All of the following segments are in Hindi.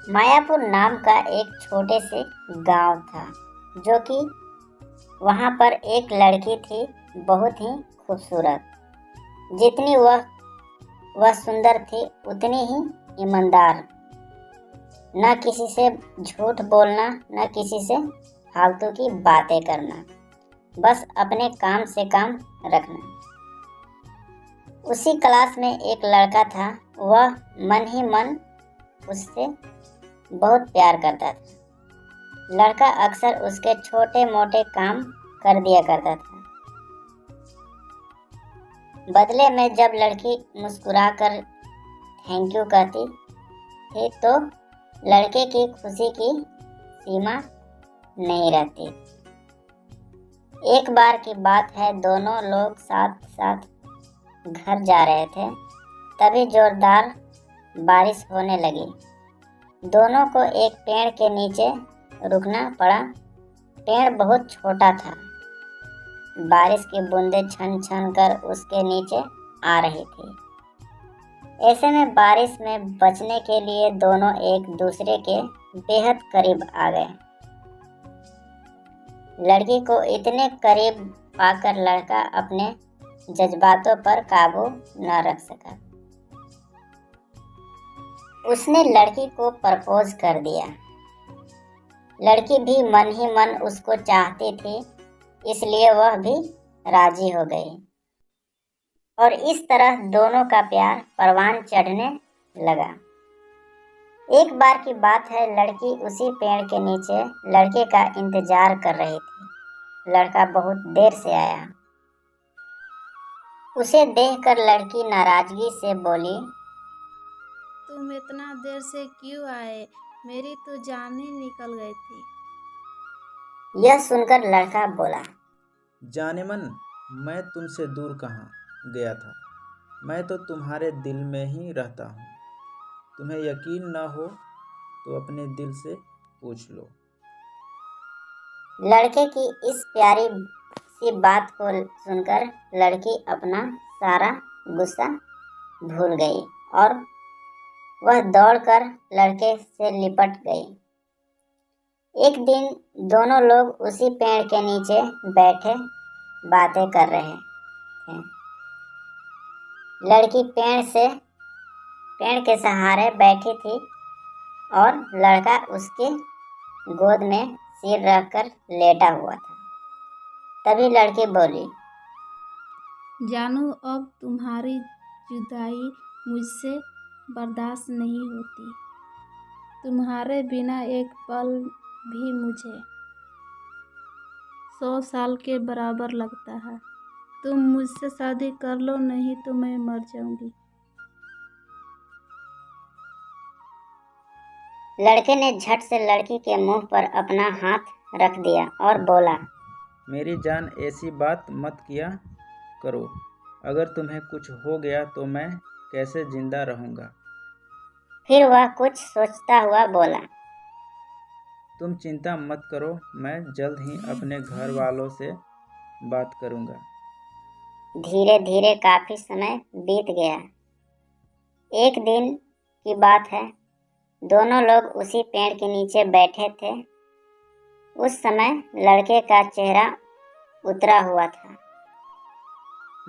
मायापुर नाम का एक छोटे से गांव था, जो कि वहां पर एक लड़की थी, बहुत ही खूबसूरत। जितनी वह सुंदर थी, उतनी ही ईमानदार। न किसी से झूठ बोलना, न किसी से फालतू की बातें करना, बस अपने काम से काम रखना। उसी क्लास में एक लड़का था, वह मन ही मन उससे बहुत प्यार करता था। लड़का अक्सर उसके छोटे मोटे काम कर दिया करता था। बदले में जब लड़की मुस्कुराकर थैंक यू कहती थी, तो लड़के की खुशी की सीमा नहीं रहती। एक बार की बात है, दोनों लोग साथ साथ घर जा रहे थे, तभी जोरदार बारिश होने लगी। दोनों को एक पेड़ के नीचे रुकना पड़ा। पेड़ बहुत छोटा था। बारिश की बूंदें छन छन कर उसके नीचे आ रही थी। ऐसे में बारिश में बचने के लिए दोनों एक दूसरे के बेहद करीब आ गए। लड़की को इतने करीब पाकर लड़का अपने जज्बातों पर काबू न रख सका। उसने लड़की को प्रपोज कर दिया। लड़की भी मन ही मन उसको चाहती थी, इसलिए वह भी राजी हो गई और इस तरह दोनों का प्यार परवान चढ़ने लगा। एक बार की बात है, लड़की उसी पेड़ के नीचे लड़के का इंतजार कर रही थी। लड़का बहुत देर से आया। उसे देखकर लड़की नाराजगी से बोली, तुम इतना देर से क्यों आए? मेरी तो जान ही निकल गई थी। यह सुनकर लड़का बोला, जाने मन, मैं तुमसे दूर कहाँ गया था। मैं तो तुम्हारे दिल में ही रहता हूँ। तुम्हें यकीन न हो तो अपने दिल से पूछ लो। लड़के की इस प्यारी सी बात को सुनकर लड़की अपना सारा गुस्सा भूल गई और वह दौड़कर लड़के से लिपट गई। एक दिन दोनों लोग उसी पेड़ के नीचे बैठे बातें कर रहे थे। लड़की पेड़ के सहारे बैठी थी और लड़का उसके गोद में सिर रखकर लेटा हुआ था। तभी लड़की बोली, जानू, अब तुम्हारी जुदाई मुझसे बर्दाश्त नहीं होती। तुम्हारे बिना एक पल भी मुझे 100 साल के बराबर लगता है। तुम मुझसे शादी कर लो, नहीं तो मैं मर जाऊंगी। लड़के ने झट से लड़की के मुंह पर अपना हाथ रख दिया और बोला, मेरी जान, ऐसी बात मत किया करो। अगर तुम्हें कुछ हो गया तो मैं कैसे जिंदा रहूँगा। फिर वह कुछ सोचता हुआ बोला, तुम चिंता मत करो, मैं जल्द ही अपने घर वालों से बात करूँगा। धीरे धीरे काफी समय बीत गया। एक दिन की बात है, दोनों लोग उसी पेड़ के नीचे बैठे थे। उस समय लड़के का चेहरा उतरा हुआ था।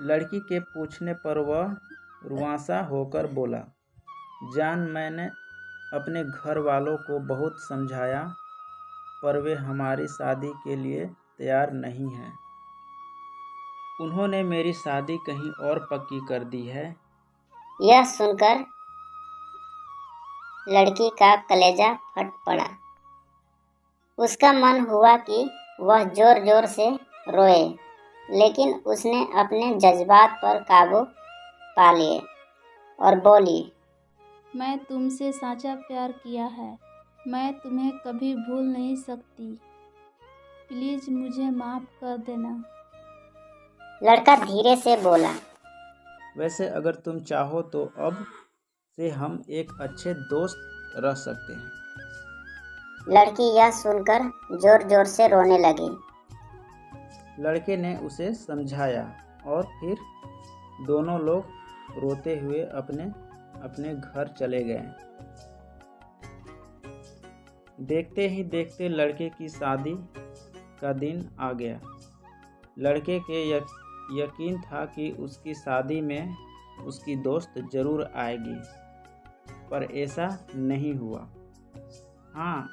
लड़की के पूछने पर वह रुआंसा होकर बोला, जान, मैंने अपने घर वालों को बहुत समझाया, पर वे हमारी शादी के लिए तैयार नहीं हैं। उन्होंने मेरी शादी कहीं और पक्की कर दी है। यह सुनकर लड़की का कलेजा फट पड़ा। उसका मन हुआ कि वह जोर जोर से रोए, लेकिन उसने अपने जज्बात पर काबू पा लिए और बोली, मैं तुमसे सच्चा प्यार किया है। मैं तुम्हें कभी भूल नहीं सकती। प्लीज मुझे माफ कर देना। लड़का धीरे से बोला, वैसे अगर तुम चाहो तो अब से हम एक अच्छे दोस्त रह सकते हैं। लड़की यह सुनकर जोर जोर से रोने लगी। लड़के ने उसे समझाया और फिर दोनों लोग रोते हुए अपने अपने घर चले गए। देखते ही देखते लड़के की शादी का दिन आ गया। लड़के के यकीन था कि उसकी शादी में उसकी दोस्त जरूर आएगी, पर ऐसा नहीं हुआ। हाँ,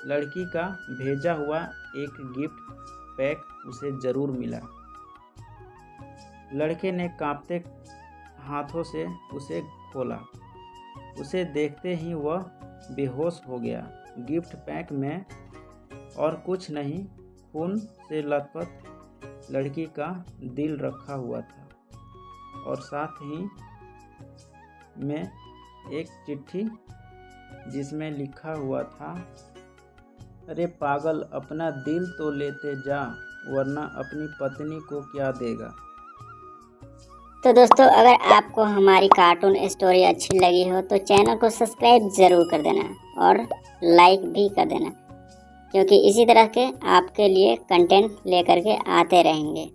लड़की का भेजा हुआ एक गिफ्ट पैक उसे जरूर मिला। लड़के ने कांपते हाथों से उसे खोला। उसे देखते ही वह बेहोश हो गया। गिफ्ट पैक में और कुछ नहीं, खून से लथपथ लड़की का दिल रखा हुआ था और साथ ही में एक चिट्ठी जिसमें लिखा हुआ था, अरे पागल, अपना दिल तो लेते जा, वरना अपनी पत्नी को क्या देगा। तो दोस्तों, अगर आपको हमारी कार्टून स्टोरी अच्छी लगी हो तो चैनल को सब्सक्राइब ज़रूर कर देना और लाइक भी कर देना, क्योंकि इसी तरह के आपके लिए कंटेंट लेकर के आते रहेंगे।